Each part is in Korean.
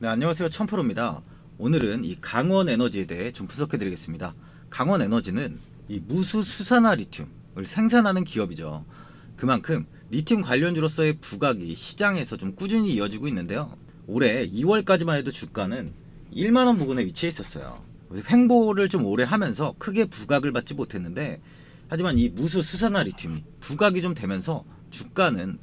네, 안녕하세요. 천프로입니다. 오늘은 이 강원 에너지에 대해 좀 분석해 드리겠습니다. 강원 에너지는 이 무수 수산화 리튬을 생산하는 기업이죠. 그만큼 리튬 관련주로서의 부각이 시장에서 좀 꾸준히 이어지고 있는데요. 올해 2월까지만 해도 주가는 1만 원 부근에 위치해 있었어요. 그래서 횡보를 좀 오래 하면서 크게 부각을 받지 못했는데, 하지만 이 무수 수산화 리튬이 부각이 좀 되면서 주가는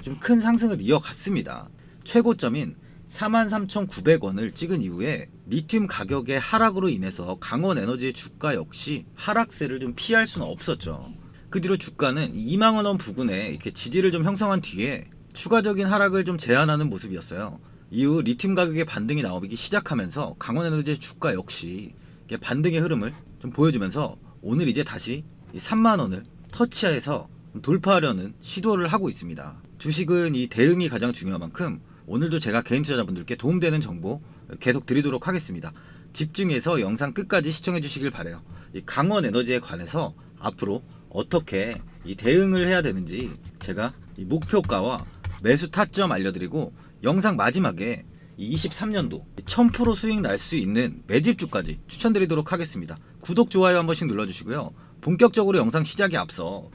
좀 큰 상승을 이어갔습니다. 최고점인 43,900원을 찍은 이후에 리튬 가격의 하락으로 인해서 강원 에너지의 주가 역시 하락세를 좀 피할 수는 없었죠. 그 뒤로 주가는 2만 원 부근에 이렇게 지지를 좀 형성한 뒤에 추가적인 하락을 좀 제한하는 모습이었어요. 이후 리튬 가격의 반등이 나오기 시작하면서 강원 에너지의 주가 역시 반등의 흐름을 좀 보여주면서 오늘 이제 다시 3만 원을 터치해서 돌파하려는 시도를 하고 있습니다. 주식은 이 대응이 가장 중요한 만큼 오늘도 제가 개인 투자자분들께 도움되는 정보 계속 드리도록 하겠습니다. 집중해서 영상 끝까지 시청해 주시길 바라요. 이 강원 에너지에 관해서 앞으로 어떻게 이 대응을 해야 되는지 제가 이 목표가와 매수 타점 알려드리고, 영상 마지막에 이 23년도 1000% 수익 날 수 있는 매집주까지 추천드리도록 하겠습니다. 구독, 좋아요 한 번씩 눌러주시고요. 본격적으로 영상 시작에 앞서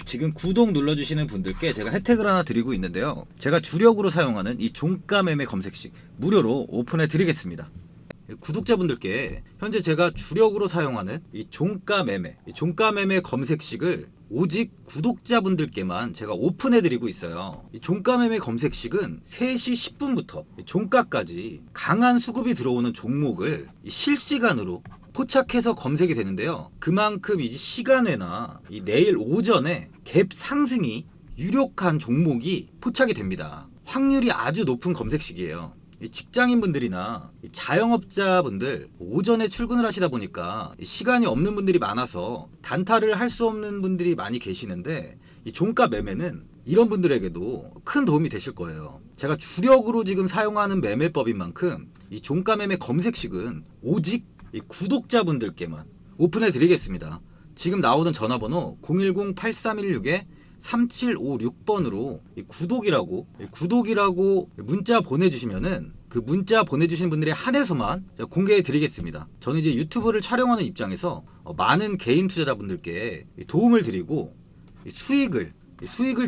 지금 구독 눌러주시는 분들께 제가 혜택을 하나 드리고 있는데요. 제가 주력으로 사용하는 이 종가 매매 검색식 무료로 오픈해 드리겠습니다. 구독자분들께 현재 제가 주력으로 사용하는 이 종가 매매 검색식을 오직 구독자분들께만 제가 오픈해 드리고 있어요. 이 종가 매매 검색식은 3시 10분부터 종가까지 강한 수급이 들어오는 종목을 실시간으로 포착해서 검색이 되는데요. 그만큼 이제 시간외나 이 내일 오전에 갭 상승이 유력한 종목이 포착이 됩니다. 확률이 아주 높은 검색식이에요. 직장인분들이나 자영업자분들 오전에 출근을 하시다 보니까 시간이 없는 분들이 많아서 단타를 할 수 없는 분들이 많이 계시는데, 이 종가 매매는 이런 분들에게도 큰 도움이 되실 거예요. 제가 주력으로 지금 사용하는 매매법인 만큼 이 종가 매매 검색식은 오직 이 구독자분들께만 오픈해 드리겠습니다. 지금 나오는 전화번호 010-8316-3756번으로 구독이라고 문자 보내주시면은 그 문자 보내주신 분들에 한해서만 제가 공개해 드리겠습니다. 저는 이제 유튜브를 촬영하는 입장에서 많은 개인 투자자분들께 도움을 드리고 수익을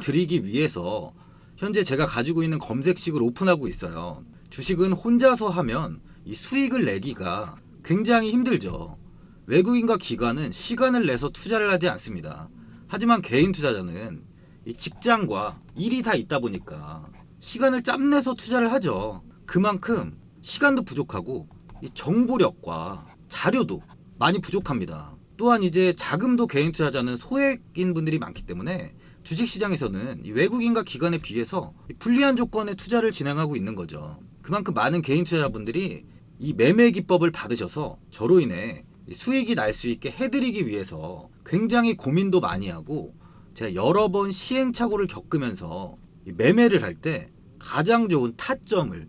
드리기 위해서 현재 제가 가지고 있는 검색식을 오픈하고 있어요. 주식은 혼자서 하면 이 수익을 내기가 굉장히 힘들죠. 외국인과 기관은 시간을 내서 투자를 하지 않습니다. 하지만 개인 투자자는 이 직장과 일이 다 있다 보니까 시간을 짬내서 투자를 하죠. 그만큼 시간도 부족하고 이 정보력과 자료도 많이 부족합니다. 또한 이제 자금도 개인 투자자는 소액인 분들이 많기 때문에 주식시장에서는 이 외국인과 기관에 비해서 불리한 조건의 투자를 진행하고 있는 거죠. 그만큼 많은 개인 투자자분들이 이 매매 기법을 받으셔서 저로 인해 수익이 날 수 있게 해드리기 위해서 굉장히 고민도 많이 하고, 제가 여러 번 시행착오를 겪으면서 매매를 할 때 가장 좋은 타점을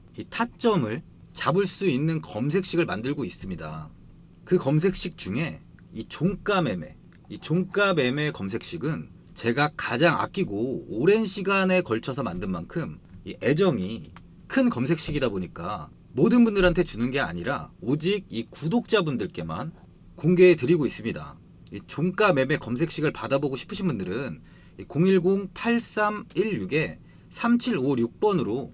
잡을 수 있는 검색식을 만들고 있습니다. 그 검색식 중에 이 종가 매매 검색식은 제가 가장 아끼고 오랜 시간에 걸쳐서 만든 만큼 이 애정이 큰 검색식이다 보니까 모든 분들한테 주는 게 아니라 오직 이 구독자분들께만 공개해 드리고 있습니다. 이 종가 매매 검색식을 받아보고 싶으신 분들은 010-8316-3756번으로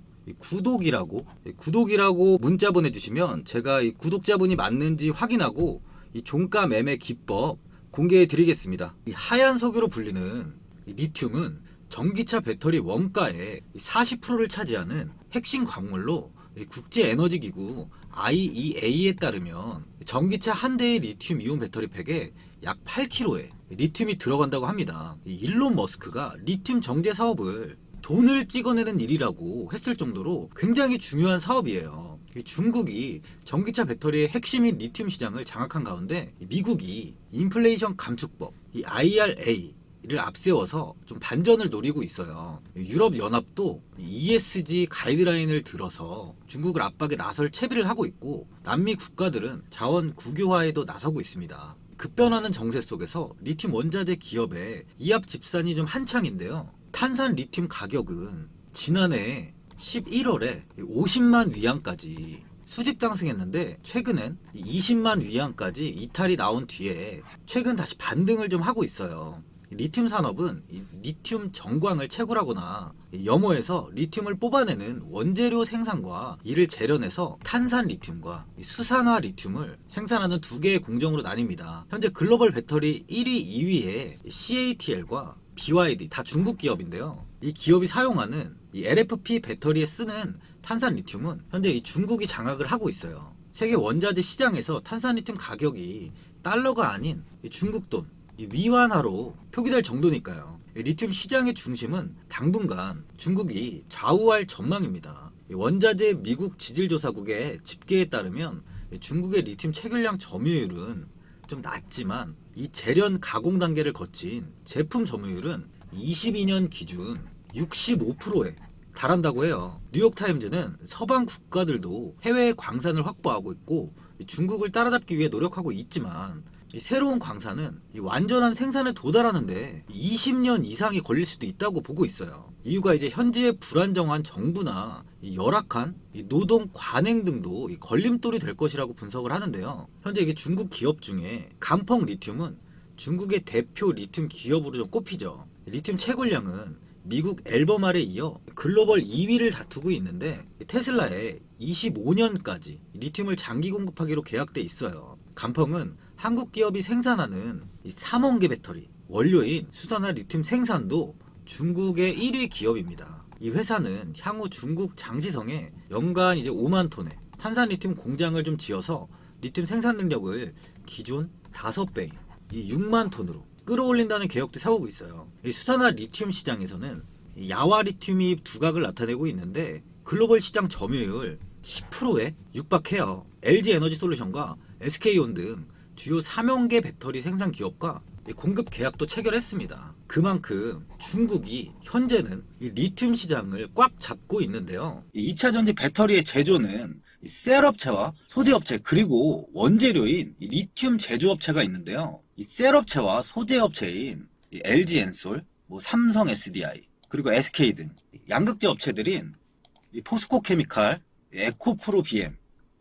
구독이라고 문자 보내주시면 제가 이 구독자분이 맞는지 확인하고 이 종가 매매 기법 공개해 드리겠습니다. 이 하얀 석유로 불리는 이 리튬은 전기차 배터리 원가의 40%를 차지하는 핵심 광물로 국제에너지기구 IEA에 따르면 전기차 한 대의 리튬 이온 배터리 팩에 약 8kg의 리튬이 들어간다고 합니다. 일론 머스크가 리튬 정제 사업을 돈을 찍어내는 일이라고 했을 정도로 굉장히 중요한 사업이에요. 중국이 전기차 배터리의 핵심인 리튬 시장을 장악한 가운데 미국이 인플레이션 감축법, 이 IRA를 앞세워서 좀 반전을 노리고 있어요. 유럽연합도 ESG 가이드라인을 들어서 중국을 압박에 나설 채비를 하고 있고, 남미 국가들은 자원 국유화에도 나서고 있습니다. 급변하는 정세 속에서 리튬 원자재 기업의 이합 집산이 좀 한창인데요. 탄산 리튬 가격은 지난해 11월에 50만 위안까지 수직 상승했는데 최근엔 20만 위안까지 이탈이 나온 뒤에 최근 다시 반등을 좀 하고 있어요. 리튬 산업은 리튬 정광을 채굴하거나 염호에서 리튬을 뽑아내는 원재료 생산과 이를 재련해서 탄산 리튬과 수산화 리튬을 생산하는 두 개의 공정으로 나뉩니다. 현재 글로벌 배터리 1위, 2위에 CATL과 BYD 다 중국 기업인데요. 이 기업이 사용하는 이 LFP 배터리에 쓰는 탄산 리튬은 현재 이 중국이 장악을 하고 있어요. 세계 원자재 시장에서 탄산 리튬 가격이 달러가 아닌 중국 돈 위안화로 표기될 정도니까요. 리튬 시장의 중심은 당분간 중국이 좌우할 전망입니다. 원자재 미국 지질조사국의 집계에 따르면 중국의 리튬 채굴량 점유율은 좀 낮지만 이 재련 가공 단계를 거친 제품 점유율은 22년 기준 65%에 달한다고 해요. 뉴욕타임즈는 서방 국가들도 해외 광산을 확보하고 있고 중국을 따라잡기 위해 노력하고 있지만 이 새로운 광산은 이 완전한 생산에 도달하는데 20년 이상이 걸릴 수도 있다고 보고 있어요. 이유가 이제 현재의 불안정한 정부나 이 열악한 이 노동 관행 등도 이 걸림돌이 될 것이라고 분석을 하는데요. 현재 이게 중국 기업 중에 간펑 리튬은 중국의 대표 리튬 기업으로 좀 꼽히죠. 리튬 채굴량은 미국 앨범알에 이어 글로벌 2위를 다투고 있는데 테슬라에 25년까지 리튬을 장기 공급하기로 계약돼 있어요. 간펑은 한국 기업이 생산하는 이 3원 개 배터리 원료인 수산화 리튬 생산도 중국의 1위 기업입니다. 이 회사는 향후 중국 장시성에 연간 이제 5만 톤의 탄산 리튬 공장을 좀 지어서 리튬 생산 능력을 기존 5배인 이 6만 톤으로 끌어올린다는 계획도 세우고 있어요. 이 수산화 리튬 시장에서는 이 야화 리튬이 두각을 나타내고 있는데 글로벌 시장 점유율 10%에 육박해요. LG 에너지 솔루션과 SK온 등 주요 3형계 배터리 생산 기업과 공급 계약도 체결했습니다. 그만큼 중국이 현재는 이 리튬 시장을 꽉 잡고 있는데요. 2차 전지 배터리의 제조는 셀업체와 소재업체 그리고 원재료인 리튬 제조업체가 있는데요. 이 셀업체와 소재업체인 LG 엔솔, 삼성 SDI 그리고 SK 등 양극재 업체들인 포스코 케미칼, 에코프로 BM,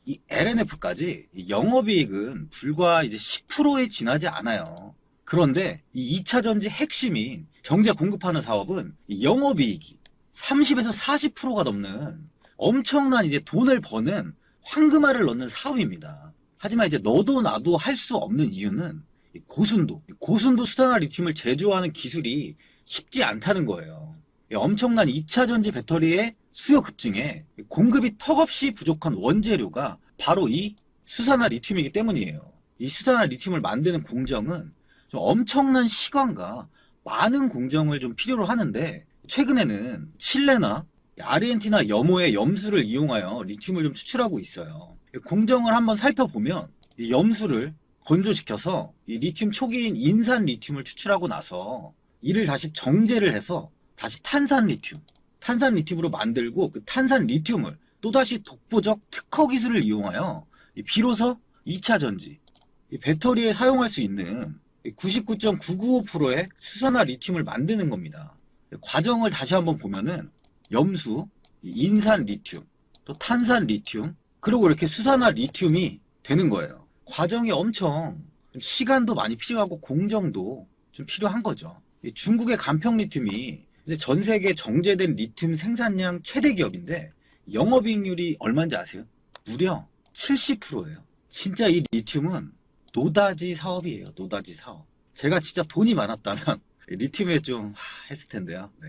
이 LNF까지 영업이익은 불과 이제 10%에 지나지 않아요. 그런데 이 2차 전지 핵심인 정제 공급하는 사업은 이 영업이익이 30에서 40%가 넘는 엄청난 이제 돈을 버는 황금알을 넣는 사업입니다. 하지만 이제 너도 나도 할 수 없는 이유는 고순도 수산화 리튬을 제조하는 기술이 쉽지 않다는 거예요. 엄청난 2차 전지 배터리의 수요 급증에 공급이 턱없이 부족한 원재료가 바로 이 수산화 리튬이기 때문이에요. 이 수산화 리튬을 만드는 공정은 좀 엄청난 시간과 많은 공정을 좀 필요로 하는데 최근에는 칠레나 아르헨티나 염호의 염수를 이용하여 리튬을 좀 추출하고 있어요. 공정을 한번 살펴보면 이 염수를 건조시켜서 이 리튬 초기인 인산 리튬을 추출하고 나서 이를 다시 정제를 해서 다시 탄산 리튬으로 만들고 그 탄산 리튬을 또다시 독보적 특허 기술을 이용하여 비로소 2차 전지 배터리에 사용할 수 있는 99.995%의 수산화 리튬을 만드는 겁니다. 과정을 다시 한번 보면은 염수, 인산 리튬, 또 탄산 리튬, 그리고 이렇게 수산화 리튬이 되는 거예요. 과정이 엄청 시간도 많이 필요하고 공정도 좀 필요한 거죠. 중국의 간평 리튬이 전 세계 정제된 리튬 생산량 최대 기업인데 영업이익률이 얼마인지 아세요? 무려 70%예요. 진짜 이 리튬은 노다지 사업이에요. 노다지 사업. 제가 진짜 돈이 많았다면 리튬에 좀 했을 텐데요. 네.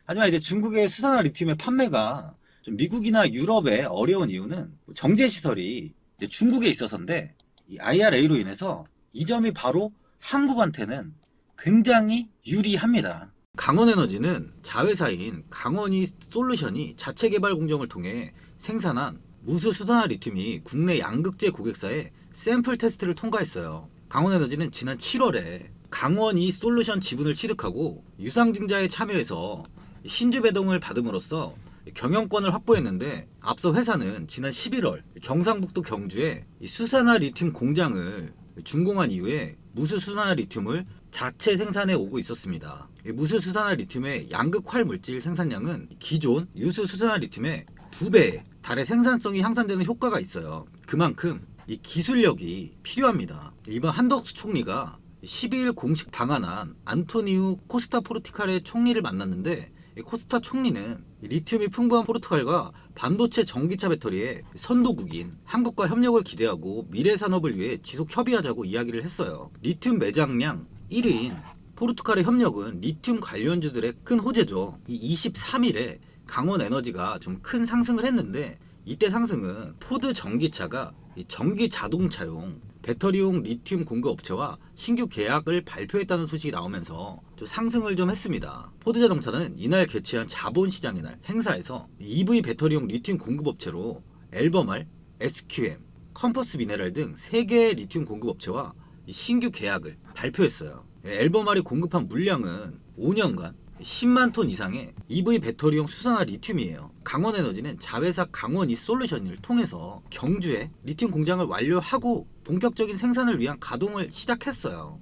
하지만 이제 중국의 수산화 리튬의 판매가 좀 미국이나 유럽에 어려운 이유는 정제 시설이 이제 중국에 있어서인데 이 IRA로 인해서 이 점이 바로 한국한테는 굉장히 유리합니다. 강원에너지는 자회사인 강원이 솔루션이 자체 개발 공정을 통해 생산한 무수 수산화 리튬이 국내 양극재 고객사에 샘플 테스트를 통과했어요. 강원에너지는 지난 7월에 강원이 솔루션 지분을 취득하고 유상증자에 참여해서 신주 배동을 받음으로써 경영권을 확보했는데 앞서 회사는 지난 11월 경상북도 경주에 수산화 리튬 공장을 준공한 이후에 무수 수산화 리튬을 자체 생산해 오고 있었습니다. 무수수산화 리튬의 양극활 물질 생산량은 기존 유수수산화 리튬의 2배에 달해 생산성이 향상되는 효과가 있어요. 그만큼 이 기술력이 필요합니다. 이번 한덕수 총리가 12일 공식 방한한 안토니우 코스타 포르티칼의 총리를 만났는데, 코스타 총리는 리튬이 풍부한 포르투갈과 반도체 전기차 배터리의 선도국인 한국과 협력을 기대하고 미래 산업을 위해 지속 협의하자고 이야기를 했어요. 리튬 매장량 1위인 포르투갈의 협력은 리튬 관련주들의 큰 호재죠. 이 23일에 강원에너지가 좀 큰 상승을 했는데, 이때 상승은 포드 전기차가 전기 자동차용 배터리용 리튬 공급 업체와 신규 계약을 발표했다는 소식이 나오면서 좀 상승을 좀 했습니다. 포드 자동차는 이날 개최한 자본시장의 날 행사에서 EV 배터리용 리튬 공급 업체로 엘버말, SQM, 컴퍼스 미네랄 등 3개의 리튬 공급 업체와 신규 계약을 발표했어요. 엘버말이 공급한 물량은 5년간 10만 톤 이상의 EV 배터리용 수산화 리튬이에요. 강원에너지는 자회사 강원이솔루션을 통해서 경주에 리튬 공장을 완료하고 본격적인 생산을 위한 가동을 시작했어요.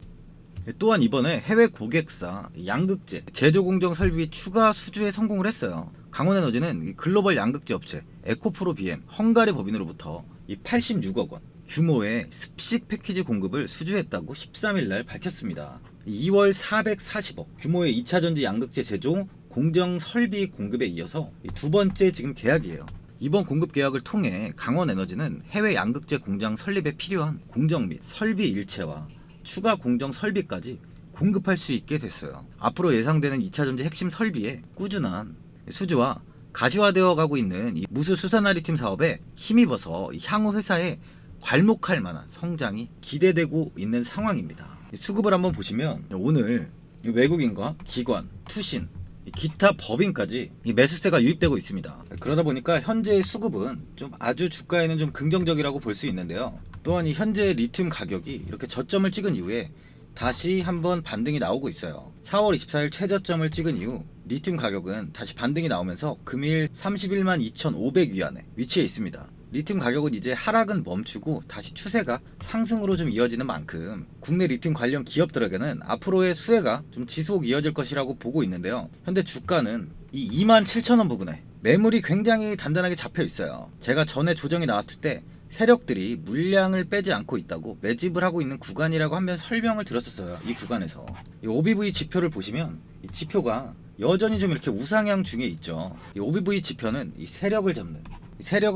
또한 이번에 해외 고객사 양극재 제조 공정 설비 추가 수주에 성공을 했어요. 강원에너지는 글로벌 양극재 업체 에코프로 BM 헝가리 법인으로부터 86억 원 규모의 습식 패키지 공급을 수주했다고 13일 날 밝혔습니다. 2월 440억 규모의 2차전지 양극재 제조 공정 설비 공급에 이어서 두 번째 지금 계약이에요. 이번 공급 계약을 통해 강원에너지는 해외 양극재 공장 설립에 필요한 공정 및 설비 일체와 추가 공정 설비까지 공급할 수 있게 됐어요. 앞으로 예상되는 2차전지 핵심 설비에 꾸준한 수주와 가시화되어 가고 있는 이 무수수산화 리튬 사업에 힘입어서 향후 회사에 괄목할 만한 성장이 기대되고 있는 상황입니다. 수급을 한번 보시면 오늘 외국인과 기관, 투신, 기타 법인까지 매수세가 유입되고 있습니다. 그러다 보니까 현재의 수급은 좀 아주 주가에는 좀 긍정적이라고 볼 수 있는데요. 또한 이 현재 리튬 가격이 이렇게 저점을 찍은 이후에 다시 한번 반등이 나오고 있어요. 4월 24일 최저점을 찍은 이후 리튬 가격은 다시 반등이 나오면서 금일 31만 2,500위안에 위치해 있습니다. 리튬 가격은 이제 하락은 멈추고 다시 추세가 상승으로 좀 이어지는 만큼 국내 리튬 관련 기업들에게는 앞으로의 수혜가 좀 지속 이어질 것이라고 보고 있는데요. 현재 주가는 이 27,000원 부근에 매물이 굉장히 단단하게 잡혀 있어요. 제가 전에 조정이 나왔을 때 세력들이 물량을 빼지 않고 있다고 매집을 하고 있는 구간이라고 한번 설명을 드렸었어요. 이 구간에서 이 OBV 지표를 보시면 이 지표가 여전히 좀 이렇게 우상향 중에 있죠. 이 OBV 지표는 이 세력을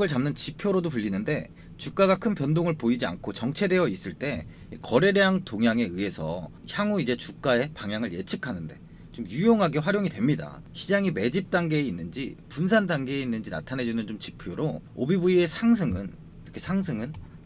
잡는 지표로도 불리는데, 주가가 큰 변동을 보이지 않고 정체되어 있을 때 거래량 동향에 의해서 향후 이제 주가의 방향을 예측하는데 좀 유용하게 활용이 됩니다. 시장이 매집 단계에 있는지 분산 단계에 있는지 나타내주는 좀 지표로 OBV의 상승은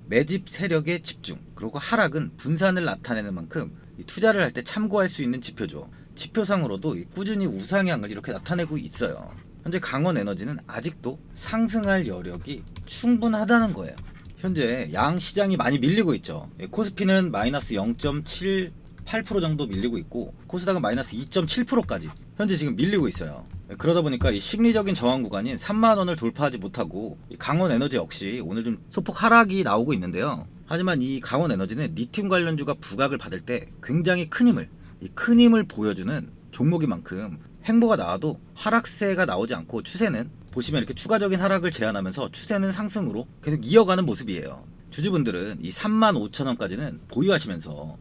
매집 세력의 집중, 그리고 하락은 분산을 나타내는 만큼 투자를 할 때 참고할 수 있는 지표죠. 지표상으로도 꾸준히 우상향을 이렇게 나타내고 있어요. 현재 강원에너지는 아직도 상승할 여력이 충분하다는 거예요. 현재 양 시장이 많이 밀리고 있죠. 코스피는 마이너스 0.78% 정도 밀리고 있고, 코스닥은 마이너스 2.7%까지 현재 지금 밀리고 있어요. 그러다 보니까 이 심리적인 저항 구간인 3만원을 돌파하지 못하고 강원에너지 역시 오늘 좀 소폭 하락이 나오고 있는데요. 하지만 이 강원에너지는 리튬 관련주가 부각을 받을 때 굉장히 큰 힘을 보여주는 종목인 만큼 행보가 나와도 하락세가 나오지 않고 추세는 보시면 이렇게 추가적인 하락을 제한하면서 추세는 상승으로 계속 이어가는 모습이에요. 주주분들은 이 35,000원까지는 보유하시면서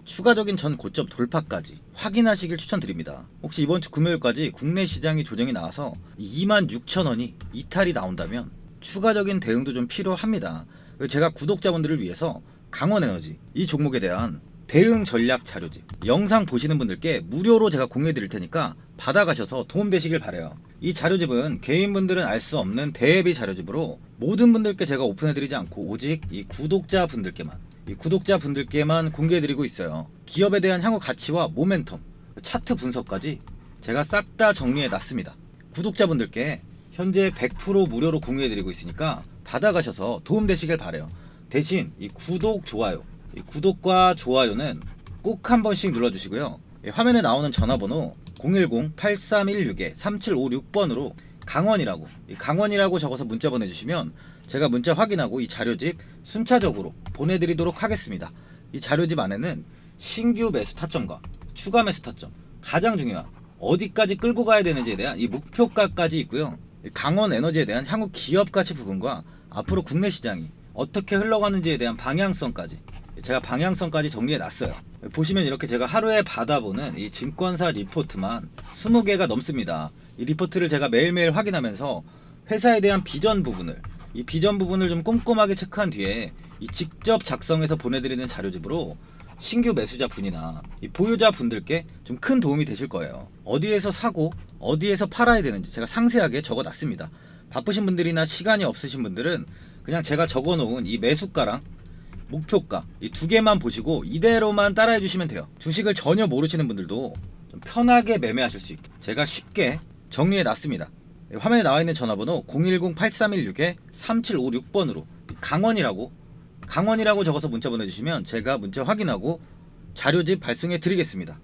추가적인 전 고점 돌파까지 확인하시길 추천드립니다. 혹시 이번 주 금요일까지 국내 시장이 조정이 나와서 26,000원이 이탈이 나온다면 추가적인 대응도 좀 필요합니다. 제가 구독자분들을 위해서 강원에너지 이 종목에 대한 대응 전략 자료집 영상 보시는 분들께 무료로 제가 공유해 드릴 테니까 받아가셔서 도움되시길 바라요. 이 자료집은 개인분들은 알 수 없는 대비 자료집으로 모든 분들께 제가 오픈해 드리지 않고 오직 이 구독자분들께만 공개해 드리고 있어요. 기업에 대한 향후 가치와 모멘텀, 차트 분석까지 제가 싹 다 정리해 놨습니다. 구독자분들께 현재 100% 무료로 공유해 드리고 있으니까 받아가셔서 도움되시길 바라요. 대신 이 구독과 좋아요는 꼭 한 번씩 눌러주시고요. 화면에 나오는 전화번호 010-8316-3756번으로 강원이라고 적어서 문자 보내주시면 제가 문자 확인하고 이 자료집 순차적으로 보내드리도록 하겠습니다. 이 자료집 안에는 신규 매수 타점과 추가 매수 타점, 가장 중요한 어디까지 끌고 가야 되는지에 대한 이 목표가까지 있고요. 강원 에너지에 대한 향후 기업 가치 부분과 앞으로 국내 시장이 어떻게 흘러가는지에 대한 방향성까지 제가 방향성까지 정리해 놨어요. 보시면 이렇게 제가 하루에 받아보는 이 증권사 리포트만 20개가 넘습니다. 이 리포트를 제가 매일매일 확인하면서 회사에 대한 비전 부분을 이 비전 부분을 좀 꼼꼼하게 체크한 뒤에 이 직접 작성해서 보내드리는 자료집으로 신규 매수자 분이나 이 보유자 분들께 좀 큰 도움이 되실 거예요. 어디에서 사고 어디에서 팔아야 되는지 제가 상세하게 적어 놨습니다. 바쁘신 분들이나 시간이 없으신 분들은 그냥 제가 적어 놓은 이 매수가랑 목표가 이 두 개만 보시고 이대로만 따라해 주시면 돼요. 주식을 전혀 모르시는 분들도 좀 편하게 매매하실 수 있게 제가 쉽게 정리해 놨습니다. 화면에 나와 있는 전화번호 010-8316-3756번으로 강원이라고 적어서 문자 보내주시면 제가 문자 확인하고 자료집 발송해 드리겠습니다.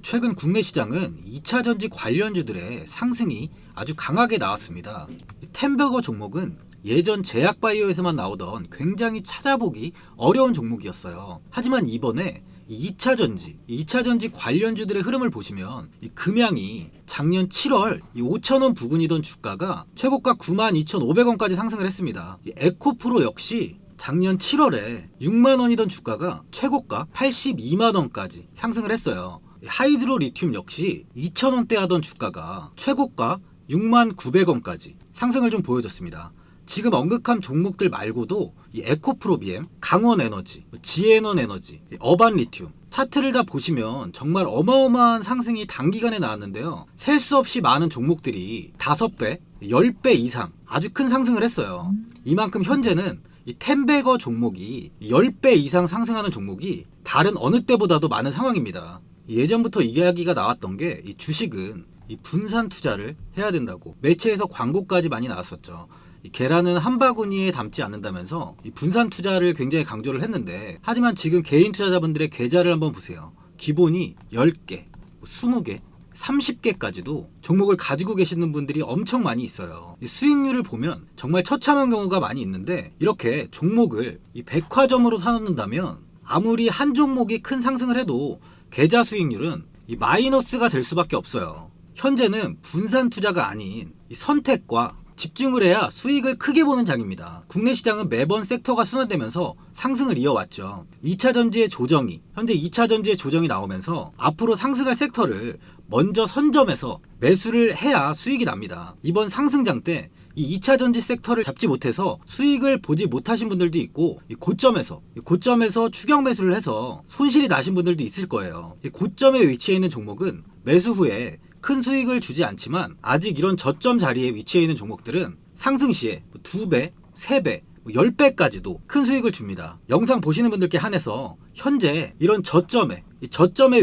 최근 국내 시장은 2차전지 관련주들의 상승이 아주 강하게 나왔습니다. 템버거 종목은 예전 제약바이오에서만 나오던 굉장히 찾아보기 어려운 종목이었어요. 하지만 이번에 2차전지 관련주들의 흐름을 보시면 이 금양이 작년 7월 5,000원 부근이던 주가가 최고가 92,500원까지 상승을 했습니다. 이 에코프로 역시 작년 7월에 6만원이던 주가가 최고가 82만원까지 상승을 했어요. 하이드로 리튬 역시 2,000원대 하던 주가가 최고가 69,900원까지 상승을 좀 보여줬습니다. 지금 언급한 종목들 말고도 이 에코프로비엠, 강원에너지, 지에넌 에너지, 어반 리튬 차트를 다 보시면 정말 어마어마한 상승이 단기간에 나왔는데요. 셀 수 없이 많은 종목들이 5배, 10배 이상 아주 큰 상승을 했어요. 이만큼 현재는 이 템베거 종목이 10배 이상 상승하는 종목이 다른 어느 때보다도 많은 상황입니다. 예전부터 이야기가 나왔던 게 이 주식은 이 분산 투자를 해야 된다고 매체에서 광고까지 많이 나왔었죠. 이 계란은 한 바구니에 담지 않는다면서 이 분산 투자를 굉장히 강조를 했는데, 하지만 지금 개인 투자자분들의 계좌를 한번 보세요. 기본이 10개, 20개, 30개까지도 종목을 가지고 계시는 분들이 엄청 많이 있어요. 이 수익률을 보면 정말 처참한 경우가 많이 있는데, 이렇게 종목을 이 백화점으로 사놓는다면 아무리 한 종목이 큰 상승을 해도 계좌 수익률은 이 마이너스가 될 수밖에 없어요. 현재는 분산 투자가 아닌 이 선택과 집중을 해야 수익을 크게 보는 장입니다. 국내 시장은 매번 섹터가 순환되면서 상승을 이어왔죠. 2차전지의 조정이, 현재 2차전지의 조정이 나오면서 앞으로 상승할 섹터를 먼저 선점해서 매수를 해야 수익이 납니다. 이번 상승장 때 이 2차전지 섹터를 잡지 못해서 수익을 보지 못하신 분들도 있고, 이 고점에서 추격 매수를 해서 손실이 나신 분들도 있을 거예요. 이 고점에 위치해 있는 종목은 매수 후에 큰 수익을 주지 않지만, 아직 이런 저점 자리에 위치해 있는 종목들은 상승 시에 2배, 3배, 10배까지도 큰 수익을 줍니다. 영상 보시는 분들께 한해서 현재 이런 저점에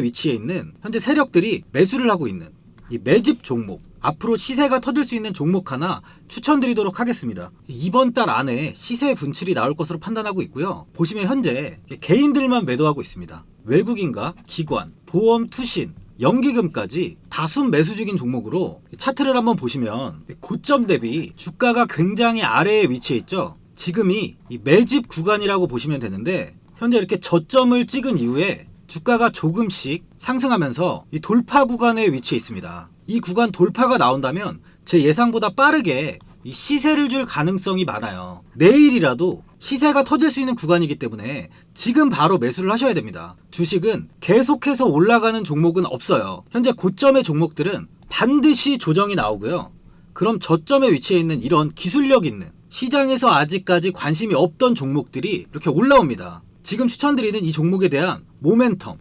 위치해 있는 현재 세력들이 매수를 하고 있는 이 매집 종목, 앞으로 시세가 터질 수 있는 종목 하나 추천드리도록 하겠습니다. 이번 달 안에 시세 분출이 나올 것으로 판단하고 있고요. 보시면 현재 개인들만 매도하고 있습니다. 외국인과 기관, 보험, 투신, 연기금까지 다수 매수 중인 종목으로 차트를 한번 보시면 고점 대비 주가가 굉장히 아래에 위치해 있죠. 지금이 이 매집 구간이라고 보시면 되는데, 현재 이렇게 저점을 찍은 이후에 주가가 조금씩 상승하면서 이 돌파 구간에 위치해 있습니다. 이 구간 돌파가 나온다면 제 예상보다 빠르게 이 시세를 줄 가능성이 많아요. 내일이라도 시세가 터질 수 있는 구간이기 때문에 지금 바로 매수를 하셔야 됩니다. 주식은 계속해서 올라가는 종목은 없어요. 현재 고점의 종목들은 반드시 조정이 나오고요. 그럼 저점에 위치해 있는 이런 기술력 있는, 시장에서 아직까지 관심이 없던 종목들이 이렇게 올라옵니다. 지금 추천드리는 이 종목에 대한 모멘텀,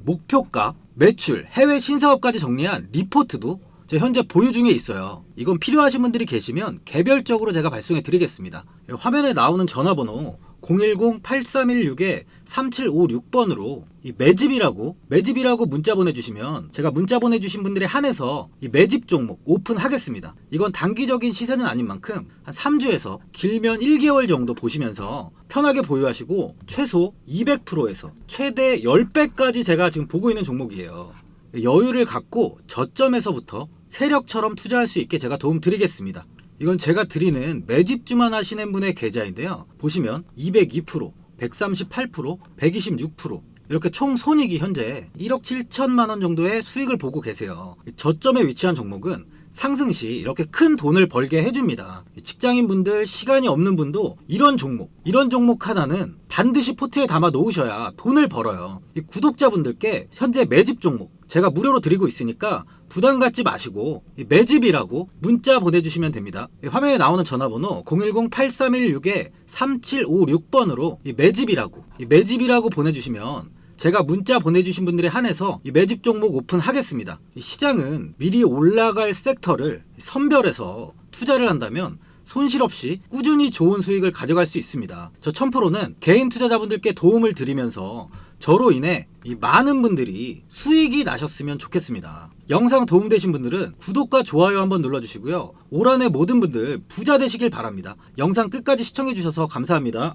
목표가, 매출, 해외 신사업까지 정리한 리포트도 제 현재 보유 중에 있어요. 이건 필요하신 분들이 계시면 개별적으로 제가 발송해 드리겠습니다. 화면에 나오는 전화번호 010-8316-3756번으로 이 매집이라고 문자 보내주시면 제가 문자 보내주신 분들에 한해서 이 매집 종목 오픈하겠습니다. 이건 단기적인 시세는 아닌 만큼 한 3주에서 길면 1개월 정도 보시면서 편하게 보유하시고, 최소 200%에서 최대 10배까지 제가 지금 보고 있는 종목이에요. 여유를 갖고 저점에서부터 세력처럼 투자할 수 있게 제가 도움 드리겠습니다. 이건 제가 드리는 매집주만 하시는 분의 계좌인데요. 보시면 202%, 138%, 126%, 이렇게 총 손익이 현재 1억 7천만 원 정도의 수익을 보고 계세요. 저점에 위치한 종목은 상승 시 이렇게 큰 돈을 벌게 해줍니다. 직장인분들, 시간이 없는 분도 이런 종목 하나는 반드시 포트에 담아 놓으셔야 돈을 벌어요. 이 구독자분들께 현재 매집 종목 제가 무료로 드리고 있으니까 부담 갖지 마시고 매집이라고 문자 보내주시면 됩니다. 화면에 나오는 전화번호 010-8316-3756번으로 매집이라고 보내주시면 제가 문자 보내주신 분들에 한해서 이 매집 종목 오픈하겠습니다. 시장은 미리 올라갈 섹터를 선별해서 투자를 한다면 손실 없이 꾸준히 좋은 수익을 가져갈 수 있습니다. 저 1000%는 개인 투자자분들께 도움을 드리면서 저로 인해 이 많은 분들이 수익이 나셨으면 좋겠습니다. 영상 도움되신 분들은 구독과 좋아요 한번 눌러주시고요. 올 한해 모든 분들 부자 되시길 바랍니다. 영상 끝까지 시청해주셔서 감사합니다.